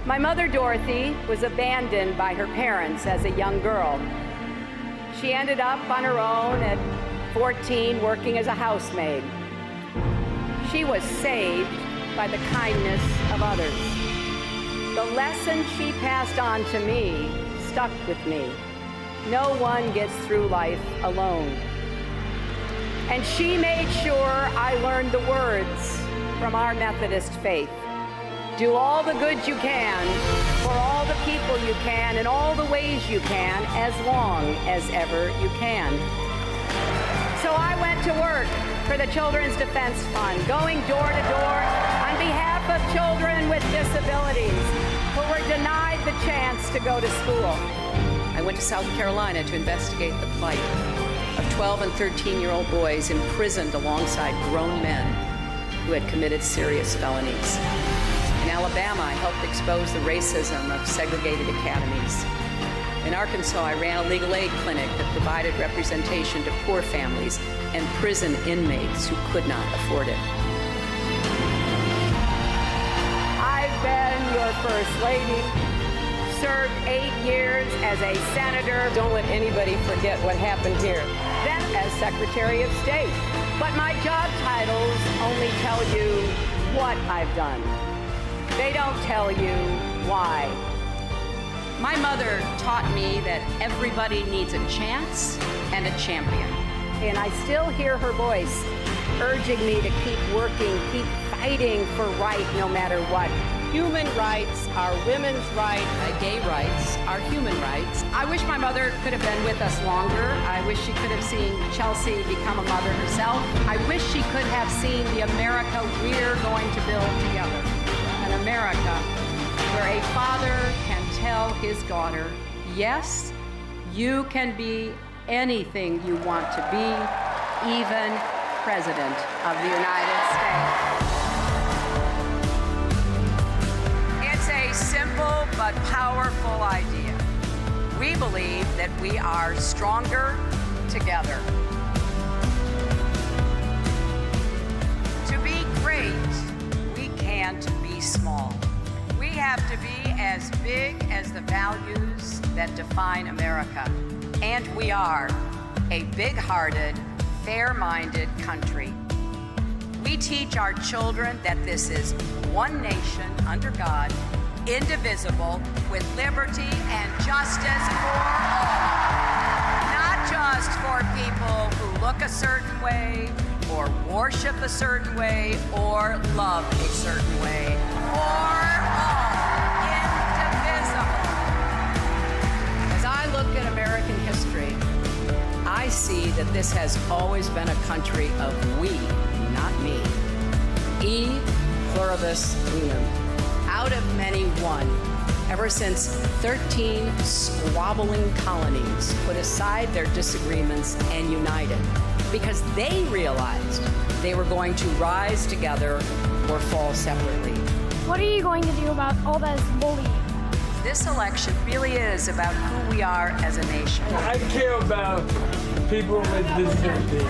My mother, Dorothy, was abandoned by her parents as a young girl. She ended up on her own at 14 working as a housemaid. She was saved by the kindness of others. The lesson she passed on to me stuck with me. No one gets through life alone. And she made sure I learned the words from our Methodist faith. Do all the good you can, for all the people you can, in all the ways you can, as long as ever you can. So I went to work for the Children's Defense Fund, going door to door on behalf of children with disabilities who were denied the chance to go to school. I went to South Carolina to investigate the plight of 12 and 13-year-old boys imprisoned alongside grown men who had committed serious felonies. In Alabama, I helped expose the racism of segregated academies. In Arkansas, I ran a legal aid clinic that provided representation to poor families and prison inmates who could not afford it. I've been your First Lady, served 8 years as a senator. Don't let anybody forget what happened here. Then as Secretary of State. But my job titles only tell you what I've done. They don't tell you why. My mother taught me that everybody needs a chance and a champion. And I still hear her voice urging me to keep working, keep fighting for right no matter what. Human rights are women's rights. Gay rights are human rights. I wish my mother could have been with us longer. I wish she could have seen Chelsea become a mother herself. I wish she could have seen the America we're going to build together. An America where a father can tell his daughter, yes, you can be anything you want to be, even President of the United States. It's a simple but powerful idea. We believe that we are stronger together. To be great, we can't be small. We have to be as big as the values that define America. And we are a big-hearted, fair-minded country. We teach our children that this is one nation under God, indivisible, with liberty and justice for all. Not just for people who look a certain way, or worship a certain way, or love a certain way, or all, indivisible. As I look at American history, I see that this has always been a country of we, not me. E pluribus unum. Out of many, one. Ever since 13 squabbling colonies put aside their disagreements and united because they realized they were going to rise together or fall separately. What are you going to do about all this bullying? This election really is about who we are as a nation. I care about people with disabilities.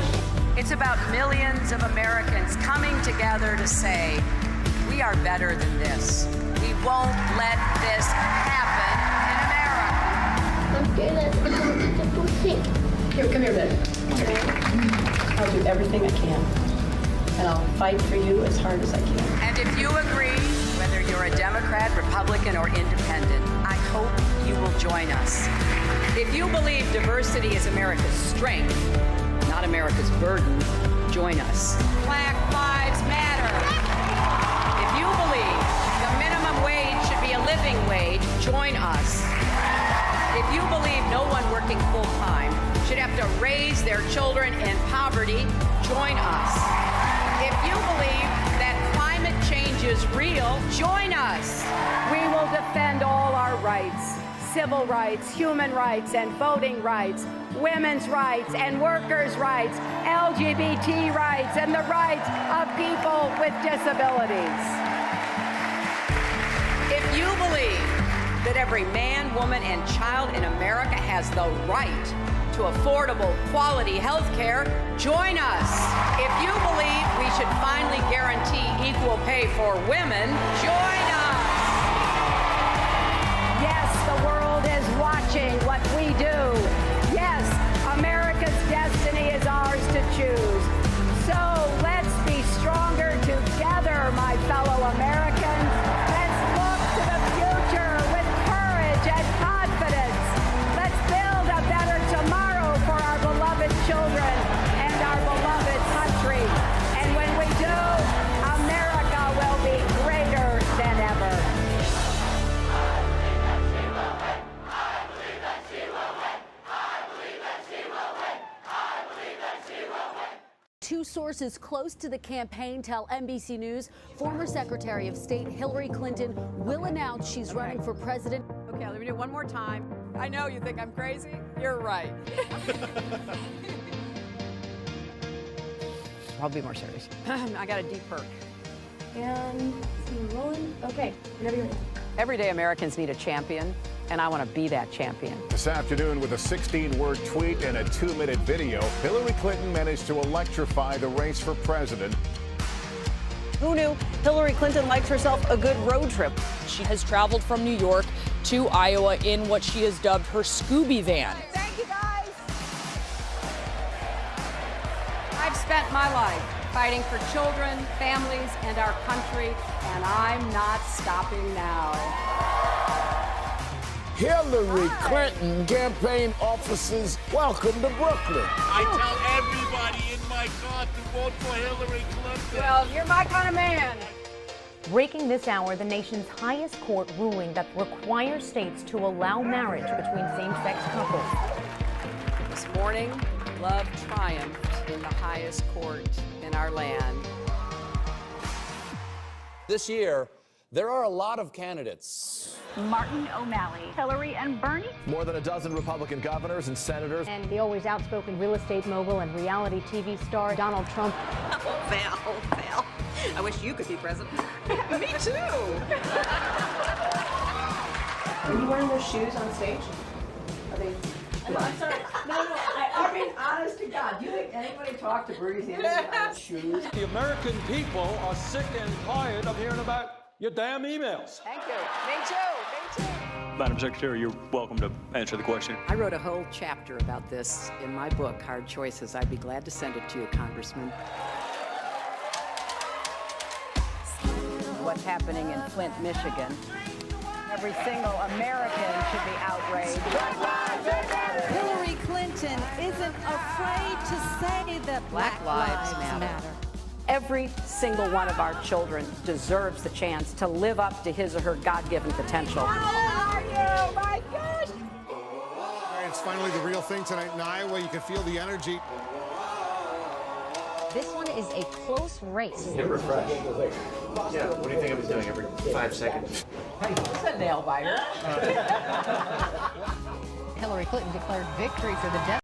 It's about millions of Americans coming together to say, we are better than this. We won't let this happen in America. I'm scared that people think. Here, come here, Ben. I'll do everything I can, and I'll fight for you as hard as I can. And if you agree, whether you're a Democrat, Republican, or independent, I hope you will join us. If you believe diversity is America's strength, not America's burden, join us. Black Lives Matter. If you believe the minimum wage should be a living wage, join us. If you believe no one working full-time should have to raise their children in poverty, join us. If you believe that climate change is real, join us. We will defend all our rights, civil rights, human rights, and voting rights, women's rights and workers' rights, LGBT rights, and the rights of people with disabilities. If you believe that every man, woman, and child in America has the right to affordable, quality health care, join us. If you believe we should finally guarantee equal pay for women, join us. Two sources close to the campaign tell NBC News former Secretary of State Hillary Clinton will announce she's running for president. Okay, let me do it one more time. I know you think I'm crazy. You're right. I'll be more serious. I got a deep perk. And we're rolling. Okay, whenever you're ready. Everyday Americans need a champion, and I want to be that champion. This afternoon, with a 16-word tweet and a 2-minute video, Hillary Clinton managed to electrify the race for president. Who knew Hillary Clinton likes herself a good road trip? She has traveled from New York to Iowa in what she has dubbed her Scooby van. Thank you, guys. I've spent my life fighting for children, families, and our country, and I'm not stopping now. Hillary Clinton campaign officers, welcome to Brooklyn. I tell everybody in my car to vote for Hillary Clinton. Well, you're my kind of man. Breaking this hour, the nation's highest court ruling that requires states to allow marriage between same-sex couples. This morning, love triumphed in the highest court in our land. This year, there are a lot of candidates. Martin O'Malley, Hillary and Bernie. More than a dozen Republican governors and senators. And the always outspoken real estate mogul and reality TV star Donald Trump. Oh, Val. I wish you could be president. Me too. Are you wearing those shoes on stage? Are they? I'm sorry. No. I mean, honest to God, do you think anybody talked to Bernie's shoes? The American people are sick and tired of hearing about your damn emails. Thank you. Me too. Madam Secretary, you're welcome to answer the question. I wrote a whole chapter about this in my book, Hard Choices. I'd be glad to send it to you, Congressman. What's happening in Flint, Michigan. Every single American should be outraged. Hillary Clinton isn't afraid to say that Black Lives Matter. Every single one of our children deserves the chance to live up to his or her God-given potential. How are you? My gosh! All right, it's finally the real thing tonight in Iowa. You can feel the energy. This one is a close race. Hit refresh. Yeah, what do you think I was doing every 5 seconds? Hey, what's that nail biter? Hillary Clinton declared victory for the